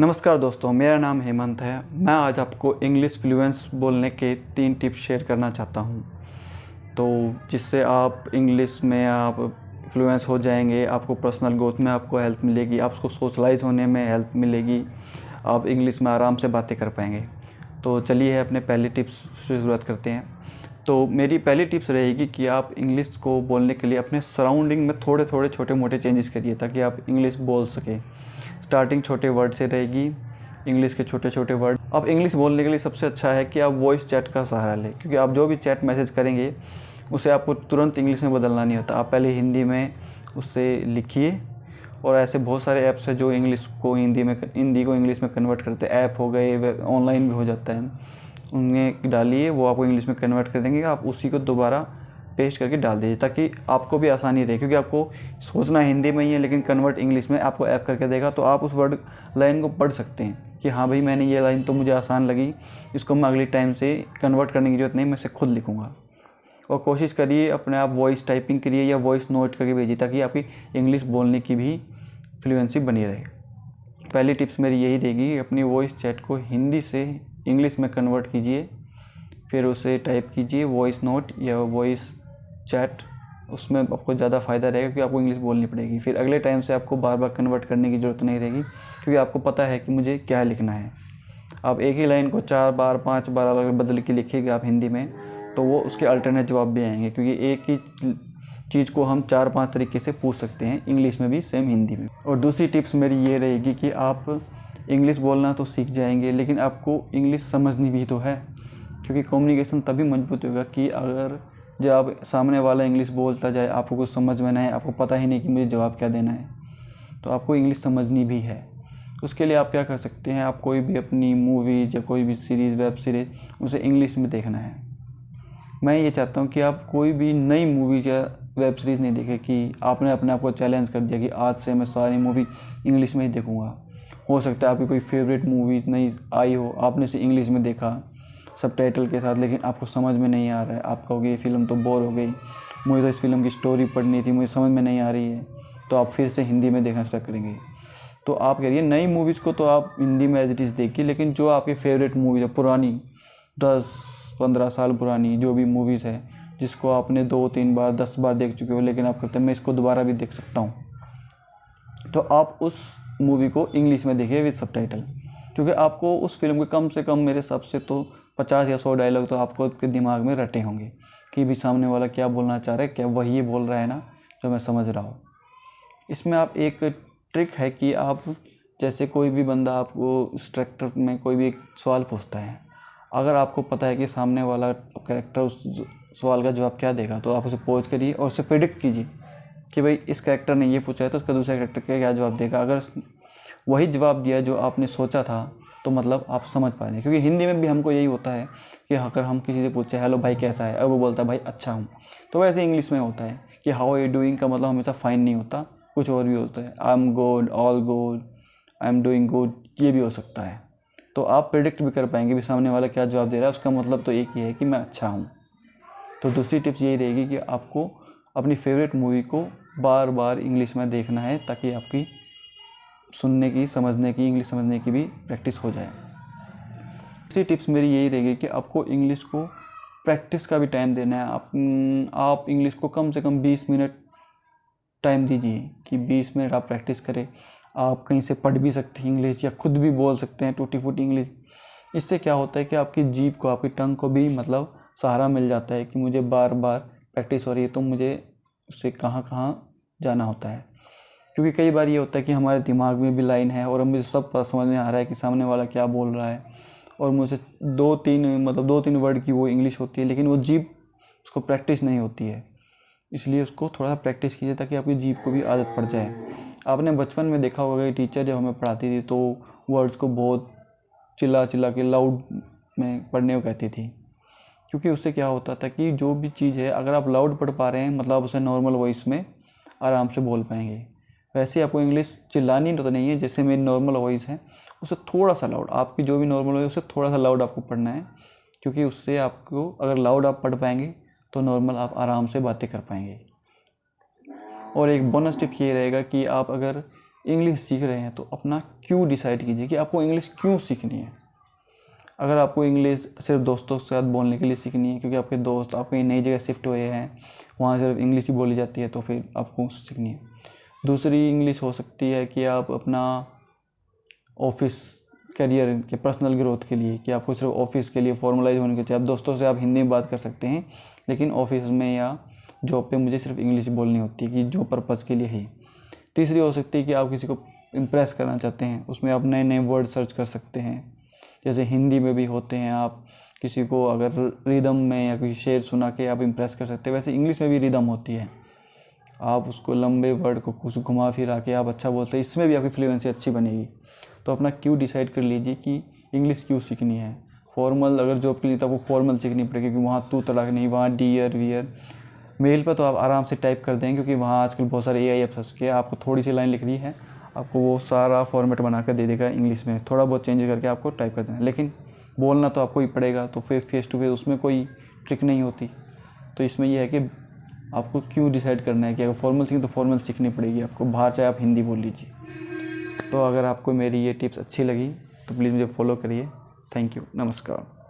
नमस्कार दोस्तों, मेरा नाम हेमंत है। मैं आज आपको इंग्लिश फ्लुएंस बोलने के 3 टिप्स शेयर करना चाहता हूं, तो जिससे आप इंग्लिश में आप फ्लुएंस हो जाएंगे। आपको पर्सनल ग्रोथ में आपको हेल्प मिलेगी, आपको सोशलाइज होने में हेल्प मिलेगी, आप इंग्लिश में आराम से बातें कर पाएंगे। तो चलिए अपने पहले टिप्स से शुरुआत करते हैं। तो मेरी पहली टिप्स रहेगी कि आप इंग्लिश को बोलने के लिए अपने सराउंडिंग में थोड़े थोड़े छोटे मोटे चेंजेस करिए ताकि आप इंग्लिश बोल सकें। स्टार्टिंग छोटे वर्ड से रहेगी, इंग्लिश के छोटे छोटे वर्ड। अब इंग्लिश बोलने के लिए सबसे अच्छा है कि आप वॉइस चैट का सहारा लें, क्योंकि आप जो भी चैट मैसेज करेंगे उसे आपको तुरंत इंग्लिश में बदलना नहीं होता। आप पहले हिंदी में उससे लिखिए, और ऐसे बहुत सारे ऐप्स हैं जो इंग्लिश को हिंदी को इंग्लिश में कन्वर्ट करते हैं। ऐप हो गए, ऑनलाइन भी हो जाता है, उनमें डालिए, वो आपको इंग्लिश में कन्वर्ट कर देंगे। आप उसी को दोबारा पेस्ट करके डाल दीजिए ताकि आपको भी आसानी रहे, क्योंकि आपको सोचना हिंदी में ही है लेकिन कन्वर्ट इंग्लिश में आपको ऐप करके देगा। तो आप उस वर्ड लाइन को पढ़ सकते हैं कि हाँ भाई, मैंने ये लाइन तो मुझे आसान लगी, इसको मैं अगली टाइम से कन्वर्ट करने की ज़रूरत नहीं, मैं इसे खुद लिखूँगा। और कोशिश करिए अपने आप वॉइस टाइपिंग करिए या वॉइस नोट करके भेजिए ताकि आपकी इंग्लिश बोलने की भी फ्लुएंसी बनी रहे। पहली टिप्स मेरी यही रहेगी, अपनी वॉइस चैट को हिंदी से इंग्लिश में कन्वर्ट कीजिए, फिर उसे टाइप कीजिए वॉइस नोट या वॉइस चैट। उसमें आपको ज़्यादा फ़ायदा रहेगा क्योंकि आपको इंग्लिश बोलनी पड़ेगी। फिर अगले टाइम से आपको बार बार कन्वर्ट करने की ज़रूरत नहीं रहेगी, क्योंकि आपको पता है कि मुझे क्या लिखना है। आप एक ही लाइन को 4 बार 5 बार अलग बदल के लिखिएगा आप हिंदी में, तो वो उसके अल्टरनेट जवाब भी आएंगे, क्योंकि एक ही चीज़ को हम 4-5 तरीके से पूछ सकते हैं, इंग्लिश में भी सेम हिंदी में। और दूसरी टिप्स मेरी ये रहेगी कि आप इंग्लिश बोलना तो सीख जाएंगे, लेकिन आपको इंग्लिश समझनी भी तो है, क्योंकि कम्युनिकेशन तभी मजबूत होगा कि अगर जब आप सामने वाला इंग्लिश बोलता जाए, आपको कुछ समझ में ना है, आपको पता ही नहीं कि मुझे जवाब क्या देना है, तो आपको इंग्लिश समझनी भी है। उसके लिए आप क्या कर सकते हैं, आप कोई भी अपनी मूवीज या कोई भी सीरीज़, वेब सीरीज़, उसे इंग्लिश में देखना है। मैं ये चाहता हूँ कि आप कोई भी नई मूवीज या वेब सीरीज़ नहीं देखें कि आपने अपने आप को चैलेंज कर दिया कि आज से मैं सारी मूवी इंग्लिश में ही देखूँगा। हो सकता है आपकी कोई फेवरेट मूवी नई आई हो, आपने इसे इंग्लिश में देखा सबटाइटल के साथ, लेकिन आपको समझ में नहीं आ रहा है। आप कहोगे ये फ़िल्म तो बोर हो गई, मुझे तो इस फिल्म की स्टोरी पढ़नी थी, मुझे समझ में नहीं आ रही है, तो आप फिर से हिंदी में देखना स्टार्ट करेंगे। तो आप करिए नई मूवीज़ को तो आप हिंदी में एज इट इज़ देखिए, लेकिन जो आपकी फेवरेट मूवीज़ है, पुरानी 10-15 साल पुरानी जो भी मूवीज़ है, जिसको आपने 2-3 बार 10 बार देख चुके हो, लेकिन आप कहते हैं मैं इसको दोबारा भी देख सकता हूँ, तो आप उस मूवी को इंग्लिश में देखिए विद सबटाइटल। क्योंकि आपको उस फिल्म के कम से कम मेरे हिसाब से तो 50 या 100 डायलॉग तो आपको आपके दिमाग में रटे होंगे कि भी सामने वाला क्या बोलना चाह रहा है, क्या वही ये बोल रहा है ना जो मैं समझ रहा हूँ। इसमें आप एक ट्रिक है कि आप जैसे कोई भी बंदा आपको स्ट्रक्चर में कोई भी एक सवाल पूछता है, अगर आपको पता है कि सामने वाला कैरेक्टर उस सवाल का जवाब क्या देगा, तो आप उसे पॉज करिए और उसे प्रेडिक्ट कीजिए कि भाई इस कैरेक्टर ने ये पूछा है तो उसका दूसरा कैरेक्टर क्या जवाब देगा। अगर वही जवाब दिया जो आपने सोचा था, तो मतलब आप समझ पा रहे हैं। क्योंकि हिंदी में भी हमको यही होता है कि अगर हम किसी से पूछे हेलो भाई कैसा है, और वो बोलता है भाई अच्छा हूँ, तो वैसे इंग्लिश में होता है कि हाउ आर यू डूइंग का मतलब हमेशा फाइन नहीं होता, कुछ और भी होता है। I am good, all good, I am doing good, ये भी हो सकता है। तो आप प्रेडिक्ट भी कर पाएंगे भी सामने वाला क्या जवाब दे रहा है, उसका मतलब तो एक ही है कि मैं अच्छा हूँ। तो दूसरी टिप्स यही रहेगी कि आपको अपनी फेवरेट मूवी को बार बार इंग्लिश में देखना है ताकि आपकी सुनने की, समझने की, इंग्लिश समझने की भी प्रैक्टिस हो जाए। तीसरी टिप्स मेरी यही रहेगी कि आपको इंग्लिश को प्रैक्टिस का भी टाइम देना है। आप इंग्लिश को कम से कम 20 मिनट टाइम दीजिए कि 20 मिनट आप प्रैक्टिस करें। आप कहीं से पढ़ भी सकते हैं इंग्लिश, या खुद भी बोल सकते हैं टूटी फूटी इंग्लिश। इससे क्या होता है कि आपकी जीभ को, आपकी टंग को भी मतलब सहारा मिल जाता है कि मुझे बार बार प्रैक्टिस हो रही है, तो मुझे उससे कहाँ कहाँ जाना होता है। क्योंकि कई बार ये होता है कि हमारे दिमाग में भी लाइन है और मुझे सब समझ में आ रहा है कि सामने वाला क्या बोल रहा है, और मुझे 2-3 वर्ड की वो इंग्लिश होती है, लेकिन वो जीभ उसको प्रैक्टिस नहीं होती है। इसलिए उसको थोड़ा सा प्रैक्टिस कीजिए ताकि आपकी जीभ को भी आदत पड़ जाए। आपने बचपन में देखा होगा कि टीचर जब हमें पढ़ाती थी तो वर्ड्स को बहुत चिल्ला चिल्ला के लाउड में पढ़ने को कहती थी, क्योंकि उससे क्या होता था कि जो भी चीज़ है अगर आप लाउड पढ़ पा रहे हैं मतलब आप उसे नॉर्मल वॉइस में आराम से बोल पाएंगे। वैसे आपको इंग्लिश चिल्लानी तो नहीं है, जैसे मेरी नॉर्मल वॉइस है उससे थोड़ा सा लाउड, आपकी जो भी नॉर्मल वॉइस उससे थोड़ा सा लाउड आपको पढ़ना है, क्योंकि उससे आपको अगर लाउड आप पढ़ पाएंगे तो नॉर्मल आप आराम से बातें कर पाएंगे। और एक बोनस टिप ये रहेगा कि आप अगर इंग्लिश सीख रहे हैं तो अपना क्यों डिसाइड कीजिए कि आपको इंग्लिश क्यों सीखनी है। अगर आपको इंग्लिश सिर्फ दोस्तों के साथ बोलने के लिए सीखनी है क्योंकि आपके दोस्त आप कहीं नई जगह शिफ्ट हुए हैं, वहाँ सिर्फ इंग्लिश ही बोली जाती है, तो फिर आपको सीखनी है। दूसरी इंग्लिश हो सकती है कि आप अपना ऑफिस करियर के पर्सनल ग्रोथ के लिए, कि आपको सिर्फ ऑफिस के लिए फॉर्मलाइज होने के लिए, आप दोस्तों से आप हिंदी में बात कर सकते हैं लेकिन ऑफिस में या जॉब पे मुझे सिर्फ इंग्लिश बोलनी होती है कि जो पर्पज़ के लिए है। तीसरी हो सकती है कि आप किसी को इम्प्रेस करना चाहते हैं, उसमें आप नए नए वर्ड सर्च कर सकते हैं। जैसे हिंदी में भी होते हैं, आप किसी को अगर रिदम में या कोई शेर सुना के आप इम्प्रेस कर सकते हैं, वैसे इंग्लिश में भी रिदम होती है। आप उसको लंबे वर्ड को कुछ घुमा फिरा के आप अच्छा बोलते हैं, इसमें भी आपकी फ्लुएंसी अच्छी बनेगी। तो अपना क्यों डिसाइड कर लीजिए कि इंग्लिश क्यों सीखनी है। फॉर्मल अगर जॉब के लिए तो आपको फॉर्मल सीखनी पड़ेगी क्योंकि वहाँ तू तड़ाक नहीं, वहाँ डियर वियर। मेल पर तो आप आराम से टाइप कर देंगे क्योंकि वहाँ आजकल बहुत सारे AI ऐप्स आ चुके हैं। आपको थोड़ी सी लाइन लिखनी है, आपको वो सारा फॉर्मेट बना कर दे देगा इंग्लिश में, थोड़ा बहुत चेंज करके आपको टाइप कर देना, लेकिन बोलना तो आपको ही पड़ेगा। तो फिर फेस टू फेस उसमें कोई ट्रिक नहीं होती। तो इसमें यह है कि आपको क्यों डिसाइड करना है कि अगर फॉर्मल सीखें तो फॉर्मल सीखनी पड़ेगी आपको, बाहर चाहे आप हिंदी बोल लीजिए। तो अगर आपको मेरी ये टिप्स अच्छी लगी तो प्लीज़ मुझे फॉलो करिए। थैंक यू, नमस्कार।